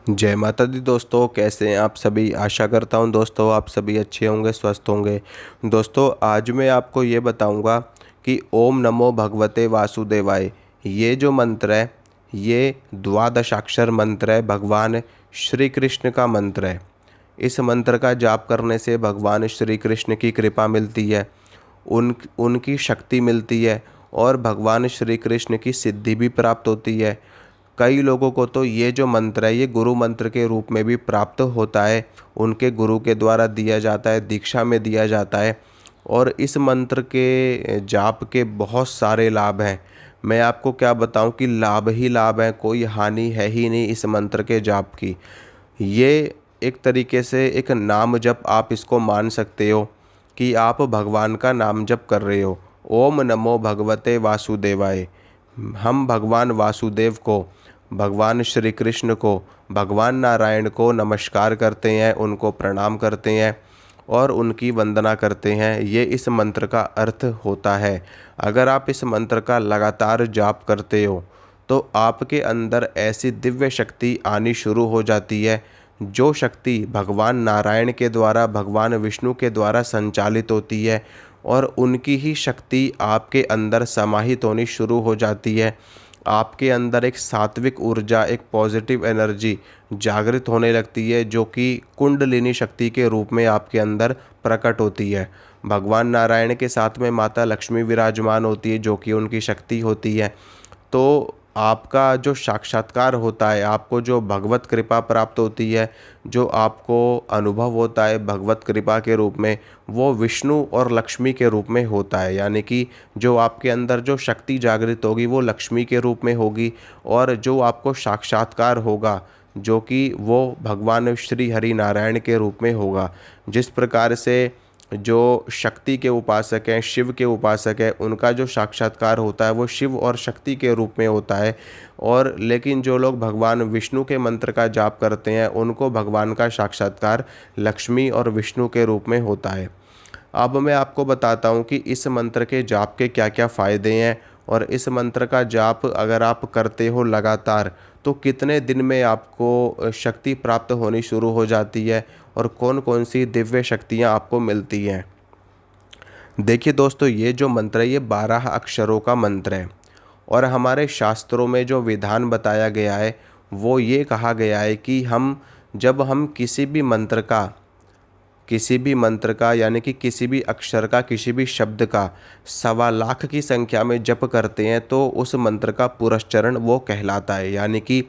जय माता दी दोस्तों, कैसे हैं आप सभी। आशा करता हूं दोस्तों आप सभी अच्छे होंगे, स्वस्थ होंगे। दोस्तों आज मैं आपको ये बताऊंगा कि ओम नमो भगवते वासुदेवाय ये जो मंत्र है ये द्वादशाक्षर मंत्र है, भगवान श्री कृष्ण का मंत्र है। इस मंत्र का जाप करने से भगवान श्री कृष्ण की कृपा मिलती है, उनकी शक्ति मिलती है और भगवान श्री कृष्ण की सिद्धि भी प्राप्त होती है। कई लोगों को तो ये जो मंत्र है ये गुरु मंत्र के रूप में भी प्राप्त होता है, उनके गुरु के द्वारा दिया जाता है, दीक्षा में दिया जाता है। और इस मंत्र के जाप के बहुत सारे लाभ हैं। मैं आपको क्या बताऊं कि लाभ ही लाभ है, कोई हानि है ही नहीं इस मंत्र के जाप की। ये एक तरीके से एक नाम जप आप इसको मान सकते हो कि आप भगवान का नाम जप कर रहे हो। ओम नमो भगवते वासुदेवाय। हम भगवान वासुदेव को, भगवान श्री कृष्ण को, भगवान नारायण को नमस्कार करते हैं, उनको प्रणाम करते हैं और उनकी वंदना करते हैं। ये इस मंत्र का अर्थ होता है। अगर आप इस मंत्र का लगातार जाप करते हो तो आपके अंदर ऐसी दिव्य शक्ति आनी शुरू हो जाती है, जो शक्ति भगवान नारायण के द्वारा, भगवान विष्णु के द्वारा संचालित होती है और उनकी ही शक्ति आपके अंदर समाहित होनी शुरू हो जाती है। आपके अंदर एक सात्विक ऊर्जा, एक पॉजिटिव एनर्जी जागृत होने लगती है, जो कि कुंडलिनी शक्ति के रूप में आपके अंदर प्रकट होती है। भगवान नारायण के साथ में माता लक्ष्मी विराजमान होती है, जो कि उनकी शक्ति होती है। तो आपका जो साक्षात्कार होता है, आपको जो भगवत कृपा प्राप्त होती है, जो आपको अनुभव होता है भगवत कृपा के रूप में, वो विष्णु और लक्ष्मी के रूप में होता है। यानी कि जो आपके अंदर जो शक्ति जागृत होगी वो लक्ष्मी के रूप में होगी और जो आपको साक्षात्कार होगा जो कि वो भगवान श्री हरि नारायण के रूप में होगा। जिस प्रकार से जो शक्ति के उपासक हैं, शिव के उपासक हैं, उनका जो साक्षात्कार होता है वो शिव और शक्ति के रूप में होता है। और लेकिन जो लोग भगवान विष्णु के मंत्र का जाप करते हैं उनको भगवान का साक्षात्कार लक्ष्मी और विष्णु के रूप में होता है। अब मैं आपको बताता हूँ कि इस मंत्र के जाप के क्या क्या फ़ायदे हैं और इस मंत्र का जाप अगर आप करते हो लगातार तो कितने दिन में आपको शक्ति प्राप्त होनी शुरू हो जाती है और कौन कौन सी दिव्य शक्तियाँ आपको मिलती हैं। देखिए दोस्तों, ये जो मंत्र है ये 12 अक्षरों का मंत्र है और हमारे शास्त्रों में जो विधान बताया गया है वो ये कहा गया है कि जब हम किसी भी मंत्र का यानी कि किसी भी अक्षर का, किसी भी शब्द का 1.25 लाख की संख्या में जप करते हैं तो उस मंत्र का पुरस्चरण वो कहलाता है। यानी कि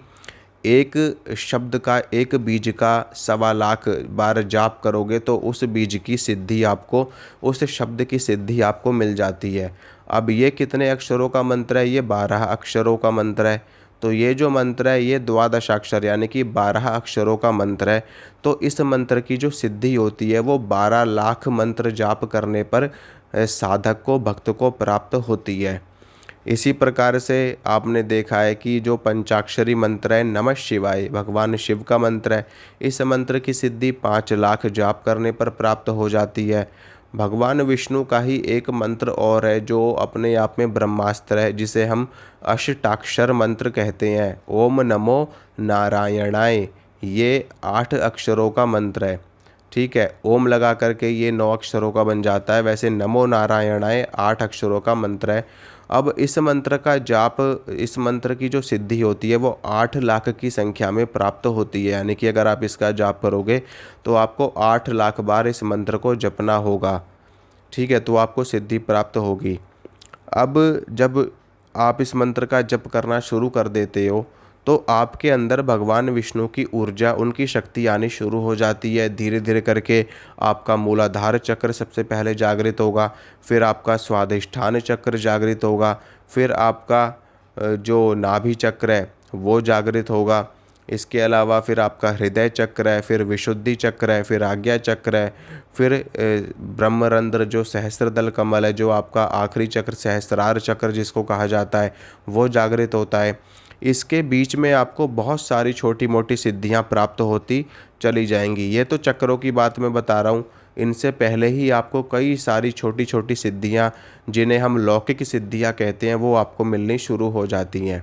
एक शब्द का, एक बीज का 1.25 लाख बार जाप करोगे तो उस बीज की सिद्धि आपको, उस शब्द की सिद्धि आपको मिल जाती है। अब ये कितने अक्षरों का मंत्र है? ये 12 अक्षरों का मंत्र है। तो ये जो मंत्र है ये द्वादशाक्षर यानी कि 12 अक्षरों का मंत्र है। तो इस मंत्र की जो सिद्धि होती है वो 12 लाख मंत्र जाप करने पर साधक को, भक्त को प्राप्त होती है। इसी प्रकार से आपने देखा है कि जो पंचाक्षरी मंत्र है नमः शिवाय, भगवान शिव का मंत्र है, इस मंत्र की सिद्धि 5 लाख जाप करने पर प्राप्त हो जाती है। भगवान विष्णु का ही एक मंत्र और है जो अपने आप में ब्रह्मास्त्र है, जिसे हम अष्टाक्षर मंत्र कहते हैं। ओम नमो नारायणाय, ये 8 अक्षरों का मंत्र है। ठीक है, ओम लगा करके ये 9 अक्षरों का बन जाता है। वैसे नमो नारायणाय 8 अक्षरों का मंत्र है। अब इस मंत्र का जाप, इस मंत्र की जो सिद्धि होती है वो 8 लाख की संख्या में प्राप्त होती है। यानी कि अगर आप इसका जाप करोगे तो आपको 8 लाख बार इस मंत्र को जपना होगा। ठीक है, तो आपको सिद्धि प्राप्त होगी। अब जब आप इस मंत्र का जप करना शुरू कर देते हो तो आपके अंदर भगवान विष्णु की ऊर्जा, उनकी शक्ति आनी शुरू हो जाती है। धीरे धीरे करके आपका मूलाधार चक्र सबसे पहले जागृत होगा, फिर आपका स्वाधिष्ठान चक्र जागृत होगा, फिर आपका जो नाभि चक्र है वो जागृत होगा। इसके अलावा फिर आपका हृदय चक्र है, फिर विशुद्धि चक्र है, फिर आज्ञा चक्र है, फिर ब्रह्मरंध्र जो सहस्त्रदल कमल है, जो आपका आखिरी चक्र, सहस्त्रार चक्र जिसको कहा जाता है, वो जागृत होता है। इसके बीच में आपको बहुत सारी छोटी मोटी सिद्धियां प्राप्त होती चली जाएंगी। ये तो चक्रों की बात मैं बता रहा हूँ, इनसे पहले ही आपको कई सारी छोटी छोटी सिद्धियां, जिन्हें हम लौकिक सिद्धियां कहते हैं, वो आपको मिलनी शुरू हो जाती हैं।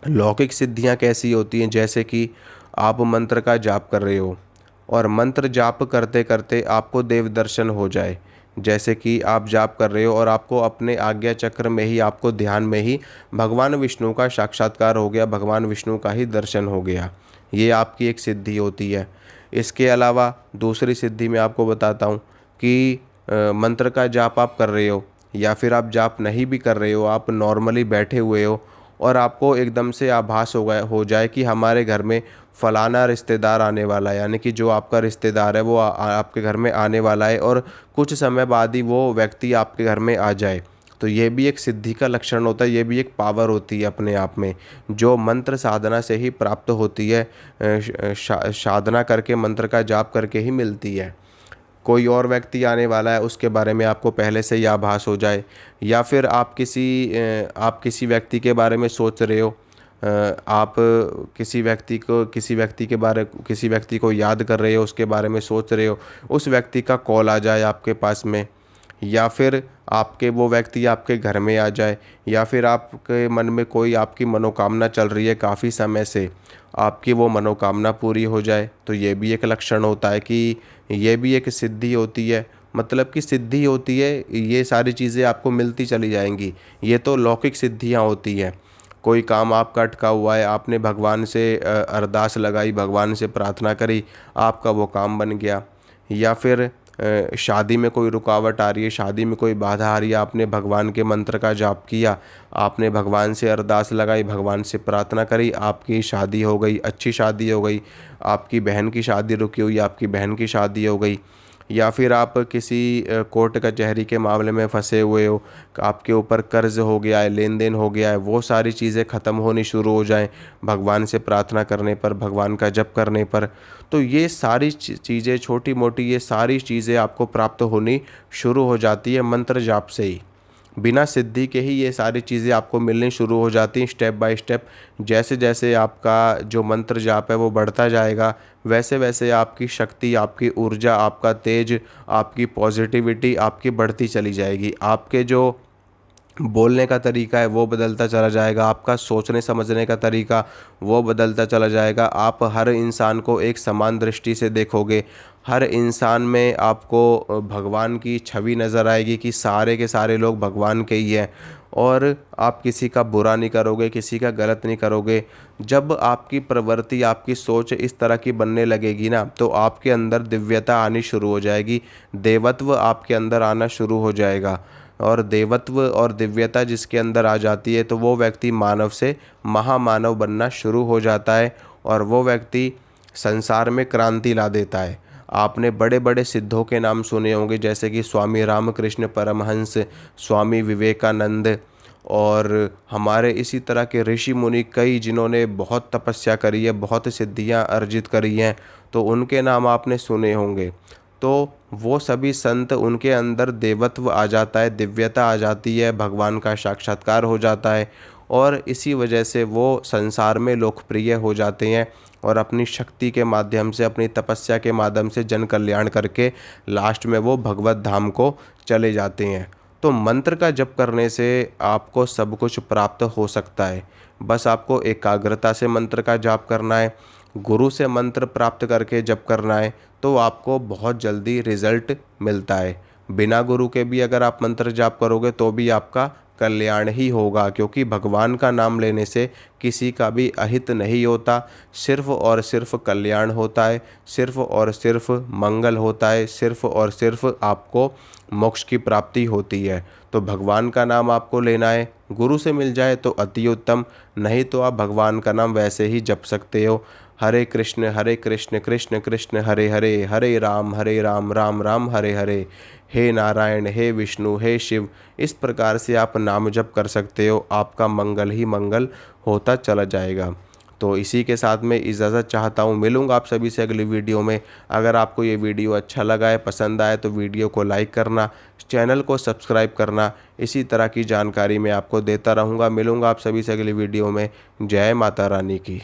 लौकिक सिद्धियां कैसी होती हैं? जैसे कि आप मंत्र का जाप कर रहे हो और मंत्र जाप करते करते आपको देव दर्शन हो जाए, जैसे कि आप जाप कर रहे हो और आपको अपने आज्ञा चक्र में ही, आपको ध्यान में ही भगवान विष्णु का साक्षात्कार हो गया, भगवान विष्णु का ही दर्शन हो गया, ये आपकी एक सिद्धि होती है। इसके अलावा दूसरी सिद्धि मैं आपको बताता हूँ कि मंत्र का जाप आप कर रहे हो या फिर आप जाप नहीं भी कर रहे हो, आप नॉर्मली बैठे हुए हो और आपको एकदम से आभास हो जाए कि हमारे घर में फलाना रिश्तेदार आने वाला है, यानी कि जो आपका रिश्तेदार है वो आपके घर में आने वाला है और कुछ समय बाद ही वो व्यक्ति आपके घर में आ जाए, तो ये भी एक सिद्धि का लक्षण होता है, ये भी एक पावर होती है अपने आप में, जो मंत्र साधना से ही प्राप्त होती है, साधना करके मंत्र का जाप करके ही मिलती है। कोई और व्यक्ति आने वाला है उसके बारे में आपको पहले से ही आभास हो जाए, या फिर आप किसी व्यक्ति के बारे में सोच रहे हो, आप किसी व्यक्ति को याद कर रहे हो, उसके बारे में सोच रहे हो, उस व्यक्ति का कॉल आ जाए आपके पास में, या फिर वो व्यक्ति आपके घर में आ जाए, या फिर आपके मन में कोई आपकी मनोकामना चल रही है काफ़ी समय से, आपकी वो मनोकामना पूरी हो जाए, तो ये भी एक लक्षण होता है कि ये भी एक सिद्धि होती है। मतलब कि सिद्धि होती है, ये सारी चीज़ें आपको मिलती चली जाएंगी, ये तो लौकिक सिद्धियाँ होती हैं। कोई काम आपका अटका हुआ है, आपने भगवान से अरदास लगाई, भगवान से प्रार्थना करी, आपका वो काम बन गया। या फिर शादी में कोई रुकावट आ रही है, शादी में कोई बाधा आ रही है, आपने भगवान के मंत्र का जाप किया, आपने भगवान से अरदास लगाई, भगवान से प्रार्थना करी, आपकी शादी हो गई, अच्छी शादी हो गई। आपकी बहन की शादी रुकी हुई, आपकी बहन की शादी हो गई। या फिर आप किसी कोर्ट कचहरी के मामले में फंसे हुए हो, आपके ऊपर कर्ज हो गया है, लेन देन हो गया है, वो सारी चीज़ें ख़त्म होनी शुरू हो जाएं भगवान से प्रार्थना करने पर, भगवान का जप करने पर। तो ये सारी चीज़ें, छोटी मोटी ये सारी चीज़ें आपको प्राप्त होनी शुरू हो जाती है मंत्र जाप से ही। बिना सिद्धि के ही ये सारी चीज़ें आपको मिलनी शुरू हो जाती हैं स्टेप बाय स्टेप। जैसे जैसे आपका जो मंत्र जाप है वो बढ़ता जाएगा, वैसे वैसे आपकी शक्ति, आपकी ऊर्जा, आपका तेज, आपकी पॉजिटिविटी आपकी बढ़ती चली जाएगी। आपके जो बोलने का तरीका है वो बदलता चला जाएगा, आपका सोचने समझने का तरीका वो बदलता चला जाएगा। आप हर इंसान को एक समान दृष्टि से देखोगे, हर इंसान में आपको भगवान की छवि नज़र आएगी कि सारे के सारे लोग भगवान के ही हैं, और आप किसी का बुरा नहीं करोगे, किसी का गलत नहीं करोगे। जब आपकी प्रवृत्ति, आपकी सोच इस तरह की बनने लगेगी ना, तो आपके अंदर दिव्यता आनी शुरू हो जाएगी, देवत्व आपके अंदर आना शुरू हो जाएगा। और देवत्व और दिव्यता जिसके अंदर आ जाती है तो वो व्यक्ति मानव से महामानव बनना शुरू हो जाता है, और वो व्यक्ति संसार में क्रांति ला देता है। आपने बड़े बड़े सिद्धों के नाम सुने होंगे, जैसे कि स्वामी रामकृष्ण परमहंस, स्वामी विवेकानंद, और हमारे इसी तरह के ऋषि मुनि कई, जिन्होंने बहुत तपस्या करी है, बहुत सिद्धियां अर्जित करी हैं, तो उनके नाम आपने सुने होंगे। तो वो सभी संत, उनके अंदर देवत्व आ जाता है, दिव्यता आ जाती है, भगवान का साक्षात्कार हो जाता है, और इसी वजह से वो संसार में लोकप्रिय हो जाते हैं, और अपनी शक्ति के माध्यम से, अपनी तपस्या के माध्यम से जन कल्याण करके लास्ट में वो भगवत धाम को चले जाते हैं। तो मंत्र का जप करने से आपको सब कुछ प्राप्त हो सकता है, बस आपको एकाग्रता से मंत्र का जाप करना है, गुरु से मंत्र प्राप्त करके जप करना है, तो आपको बहुत जल्दी रिजल्ट मिलता है। बिना गुरु के भी अगर आप मंत्र जाप करोगे तो भी आपका कल्याण ही होगा, क्योंकि भगवान का नाम लेने से किसी का भी अहित नहीं होता, सिर्फ और सिर्फ कल्याण होता है, सिर्फ और सिर्फ मंगल होता है, सिर्फ और सिर्फ आपको मोक्ष की प्राप्ति होती है। तो भगवान का नाम आपको लेना है, गुरु से मिल जाए तो अति उत्तम, नहीं तो आप भगवान का नाम वैसे ही जप सकते हो। हरे कृष्ण कृष्ण कृष्ण हरे हरे, हरे राम राम राम हरे हरे, हे नारायण, हे विष्णु, हे शिव, इस प्रकार से आप नाम जप कर सकते हो। आपका मंगल ही मंगल होता चला जाएगा। तो इसी के साथ मैं इजाज़त चाहता हूँ, मिलूँगा आप सभी से अगली वीडियो में। अगर आपको ये वीडियो अच्छा लगा है, पसंद आए, तो वीडियो को लाइक करना, चैनल को सब्सक्राइब करना। इसी तरह की जानकारी मैं आपको देता रहूँगा। मिलूँगा आप सभी से अगली वीडियो में। जय माता रानी की।